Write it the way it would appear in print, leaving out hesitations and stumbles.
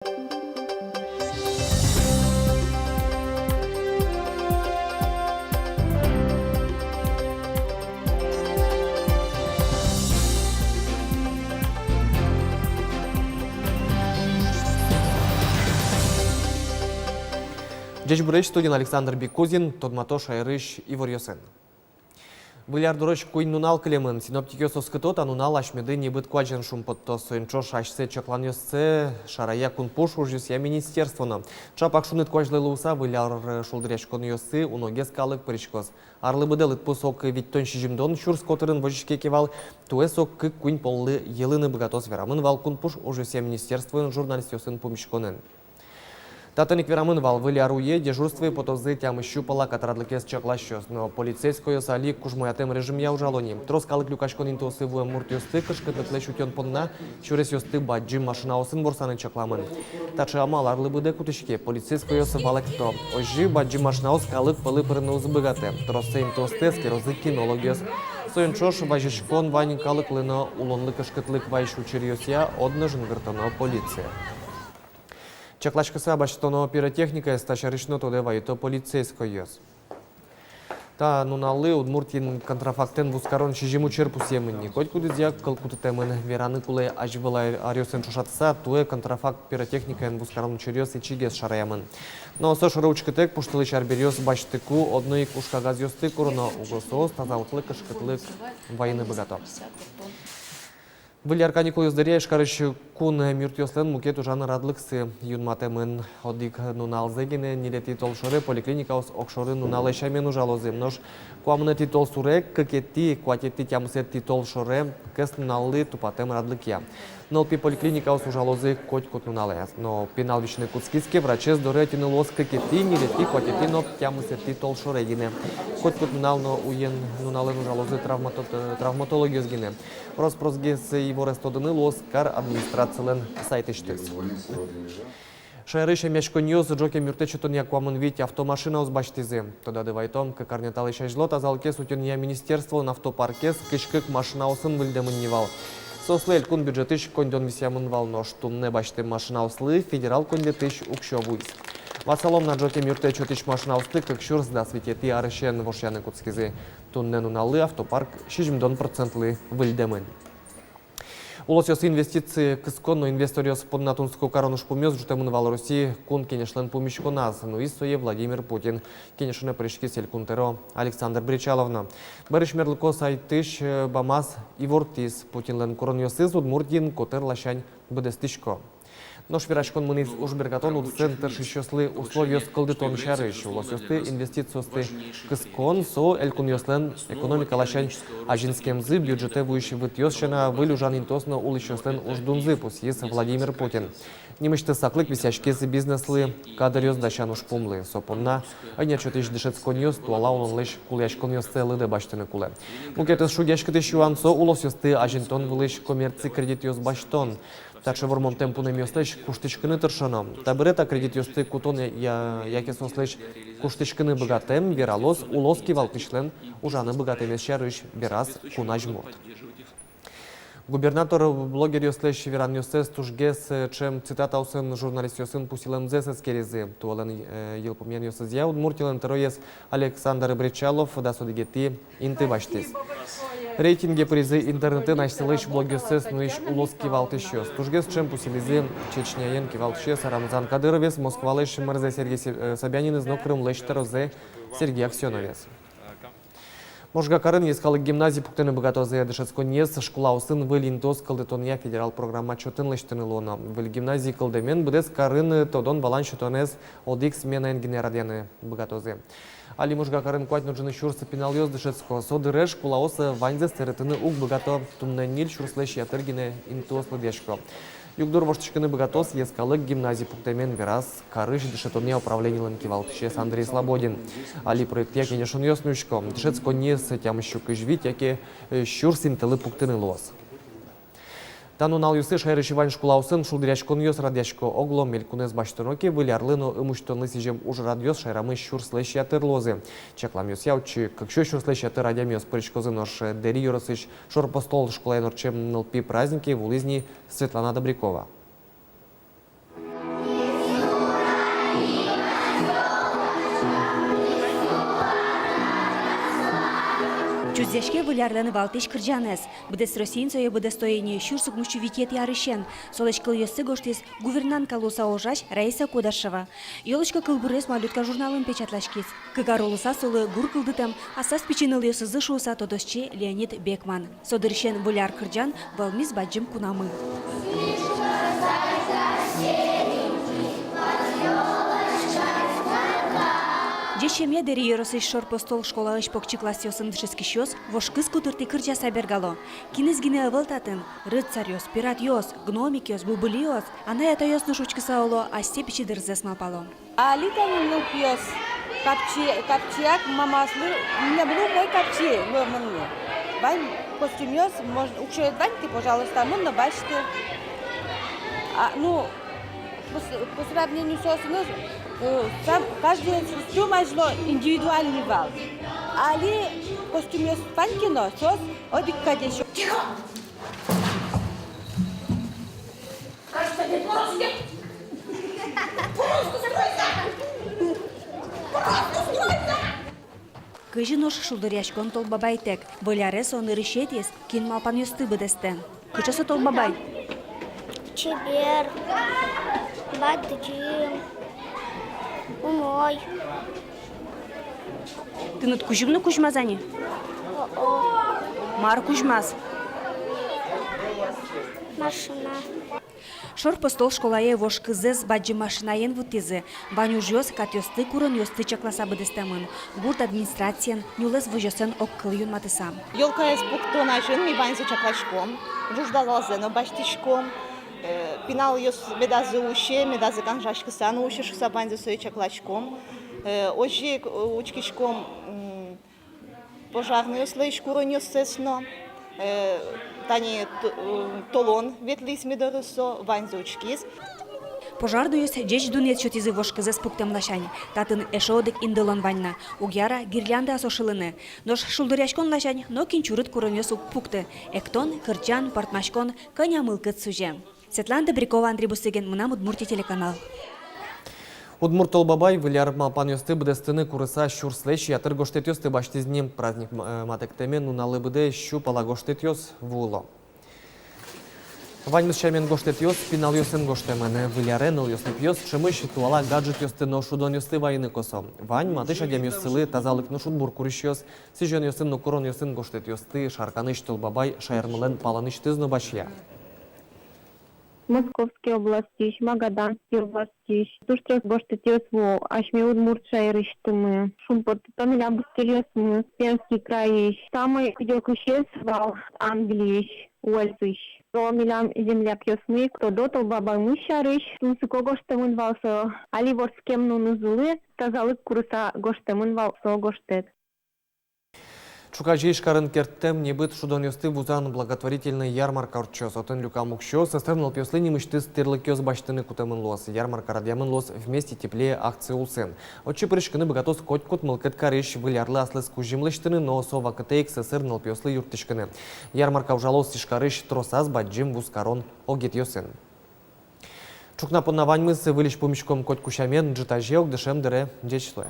Джеч Буреч, студент Александр Бекузин, Тодмато Шайрыш, Ивор Йосен. Виляр дурыш куин нунал клемын, синоптикиос оскытот, а нунал ашмеды не быт куаджен шумпотто, соинчо шашсе чаклан йосце, шарая кунпуш ужюс я министерствона. Чапак шунет куаджлы луса, виляр шулдыряш кон йосы, уногес калык причкос. Арлы быдел итпусок виттон шижимдон, шурс которын вожишке кевал, туэсок кык куин поллы елыны богатос верамын вал кунпуш ужюс я министерствон журналист йосын помешконен. Татаник верамын вал выляруе дежурстве потозы тям щупала катрадлыкес чаклащос, но полицейское сали кужмоятем режим я ужалони. Троскалык люкашкон интосы в муртиосты кышкытлыкле шутен понна, чурес йосты баджим машина осын борсаны чакламын. Тачы амал арлы быде кутышке полицейское валекто. Ожи баджим машина ос калык пылы пырыны узбыгате. Троссы интосты скерозы кинологиос. Соинчош важишкон вань калык лыно улонлы кышкытлык вайшу черьосия одна жынгыртано полиция. Чаклашкаса баштоно пиротехника стачарышно тодева и то полицейское йос. Та нуналы удмуртин контрафактен вускарон шижиму черпу семенни. Хоть куды дьяк калкутетемен вераны куле ажвала ариосен шушатса, туе контрафакт пиротехника вускарон черьос и чигес шараямын. Но со шаручкетек пуштылы шарберьос баштыку одной кушкагаз йосты куруно угосос тазалыклы кышкытлык войны богато. Виляр каникул юздаря шкарыш кун мюртьослен мукет ужаны радлыксы юнматемын одик нунал зегине нилети толшоры поликлиникаус окшоры нунал эшамен ужалозы множ куамны титол суре кекетти куатетти тямсет титол шоре кес нуналы тупатем радлыкия. Нолпи поликлиникаус ужалозы коть нунале, но пенал вишны куцкиске врачез доретины лос кекетти нилети куатетти но тямсет титол шоре гине. Коть нунал но уен нуналы ужалозы травматологиос гине. Роспросгес его рестодыны лос кар администрациялен сайтыштыз. Шайрыша мешконьёс джоке мюртечетон якуамын вить автомашина узбаштизе. Тода девайтом, как арнеталы шайжлот, азалкес утюния министерство на автопаркес кышкык машина усын выльдемын невал. Сослель кун бюджетыш кондон висямын вал, но штунне башты машина услы федерал кондетыш укшовуйс. Васалом на джоке мюртечетыш машина усты, как шурс да светети арышен вошяны куцкизы. Тунне нуналы автопарк 60% выльдемын. Улосёс инвестиции кыскон, но инвесториос под натунскую корону шпумёс жутемын вал Руси кун кенешлен помещконаз, но иссое Владимир Путин. Кенешне прыжки селькунтеро Александр Бричаловна. Барыш мерлыко сайтыш бамаз и вортис Путинлен короньосыз удмуртин котер лащань бедестишко. Но швирашкон мынис ужбергатон у центр шищослы условия скалдытон шарыш. Улосёсты инвестициосты кыскон со элькуньослен экономика лащань ажинскемзы бюджете выше вытьёсшена вылюжан интосно улыщослен уждунзы пусис Владимир Путин. Немышты саклык висяшкесы бизнеслы кадрёс дащан ушпумлы. Сопонна анячотыш дышецконьёс туала он лыш куляшконьёс целыды баштыны куле. Мукетес шудяшкытыш юансо улосёсты ажинтон вылыш коммерци кредитёс баштон. Также вормом темпуны мёслэш куштычкыны тыршаном. Табырета кредит ёсты кутон якес ослэш куштычкыны богатем вералос улоски валкышлен ужаны богатемес шарыш бераз кунажмурт. Губернатор блогер ёслэш веран ёсэс тужгес чем цитата усын журналист ёсын пусилен зэсэс керезы. Туален елпумен ёсэс я удмуртилен тероес Александр Бричалов да судигети инты баштис. Рейтинге призы интернеты начсылыш блогерсыз нуиш улоски валтышёс. Тужгес чем пусилизы Чечняен кивалтышес Рамзан Кадыровес, Москвалыш Мырзе Сергей Собянин из Нокрым Лэштерозе Сергей Аксеновес. Можга карын ескалык гимназии пуктыны богатозе дышецконьес школа усын вылинтос кылдытония федерал программа чотын лэштынылона. Выл гимназии кылдемен будес карын тодон балан чотонез одикс менен генерадяны богатозе. Али можга карын куать нужны шурсы пенал ёс дышецко. Соды рэш школа оса ваньзе стеретыны уг богато туннениль шурслэш ятыргине интос ладешко. Югдур воштышкыны богатос ескалык гимназии пуктемен верас карыш дышетония управление ланкивалтышес Андрей Слободин. Али проект яки нешон ёснушко. Дышецко нес тям щук жвит яки шурсин тылы пуктыны лос. Танунал юсы шайрыш Иван шкулаусын шулдыряшкон ёс радяшко огло мелькунез баштыноки вылярлыно ымуштонлы сижем уж радиос шайрамы шурслэш ятыр лозы. Чаклам ёс яучи, как шо шурслэш ятыр радям ёс причкозы нош дери ёросыш шорпостол школай норчем нлпи праздники в улызни Светлана Добрякова. Чуздяшке вылярланы валтыш кырджанес. Будес Росинцое буде стоение щурсук мущувитет ярышен. Солочкал ёссы гоштес гувернантка луса ожаш Раиса Кудашева. Ёлочка кылбурес малютка журналын печатлашкес. Кыгар олуса солы гур кылдытам, асас печеныл ёсы зышуса тодосче Леонид Бекман. Содыршен выляр кырджан валмиз баджым кунамы. Дешеме дери еросыш шорпостол школа ышпокчы класс ёсындышески щёс, вошкыз кутырты кырджа сабергало. Кинезгине ывылтатын, рыцарь ёс, пират ёс, гномик ёс, бубыли ёс, ана это ёс нушучкы саоло, а степичи дырзес малпало. А литанын лук ёс, капчияк мамаслы, не было мой капчи, мыны. Бань костюм ёс, может, укшует баньки, пожалуйста, мынна бачты. Ну, по сравнению с осенью, каждый костюм ажло индивидуальный вал. Али костюм ёс панкино, сос одик кадешо. Тихо! Кажется, не просто. Просто стройся! Просто стройся! Кыжинош шулдыряшкон тол бабай тек, выляре соны рышетес, кин малпан ёсты быдестен. Кычасы тол бабай? Чебер, бадджим, умой. Ты над кужимны кужмазани? Мар кужмаз. Машина. Шорпостол школае вош кызыз баджы машинаен вутизы. Баню жёс кат ёсты курын ёсты чакласа быдестемын. Гурт администрациен нюлес выжёсен оккыл юн матысам. Ёлка из пуктон ажын ми баньзы чаклачком, жуждалазы, баштишком. Пинал ёс медазы уще, медазы канжашкы сану уще шыса баньзы сой чаклачком. Ожи учкишком пожарный ёслыш курын ёстэсно. Тани толон ветлис медорысо баньзы учкис. Пожарду ёс джеч дунет чотизы вош кызыз пуктем лашань. Татын эшодык индылон ванна. Угяра гирлянда асошылыны. Нош шулдыряшкон лашань, но кинчурыт курын ёс пукты. Эктон, кырчан, портмашкон, коня мылкыт суже. Светлана Добрякова, Андрей Бусыгин, Мунам Удмуртия телеканал. Удмурт Толбабай выляр малпан ёсты быдестыны курыса щурслэч ятыр гоштет ёсты баштизнем праздник матектемен нуналы быды щу пала гоштет ёс вуло. Ваньмыз чамен гоштет ёс, пинал ёсын гоштемене, вылярен ыл ёснып ёс, шымыш туала гаджет ёсты но шудон ёсты вайны косо. Вань матыш адем ёссылы тазалык но шудбур курыш ёс, сижен ёсын но курон ёсын гоштет ёсты, шарканыш Толбабай шайырмылен паланыш тызно башья. Московской области, Магаданской области, Туштрас Гоштетёсву, Ашми Удмурт Шайрыштымы, Шумпорт Томилябускелёсмы, Пермский край, самый идёкущесвал Англиш, Уэльсыш. Томилям земляк ёсмы, кто дотол бабай мышарыш, Тунсыко Гоштемын валсо, Аливорскем нунузулы, тазалык курса Гоштемын валсо Гоштет. Чукажи шкарын керттем небыт шудон ёсты вузан благотворительный ярмарка урчос. Отын люка мукшо, сестернал пёслы немышты стерлык ёс баштыны кутамын лос. Ярмарка радьямын лос вместе теплее акции улсын. Отчы прышкыны богатос котькот мылкет карыш вылярлы аслыс кужимлыштыны, но сова кытейк сестернал пёслы юртышкыны. Ярмарка ужалос тишкарыш тросаз баджим вузкарон огет ёсын. Чукна поннавань мысы вылиш помещком котькушамен джитажеок дышем дыре дечслы.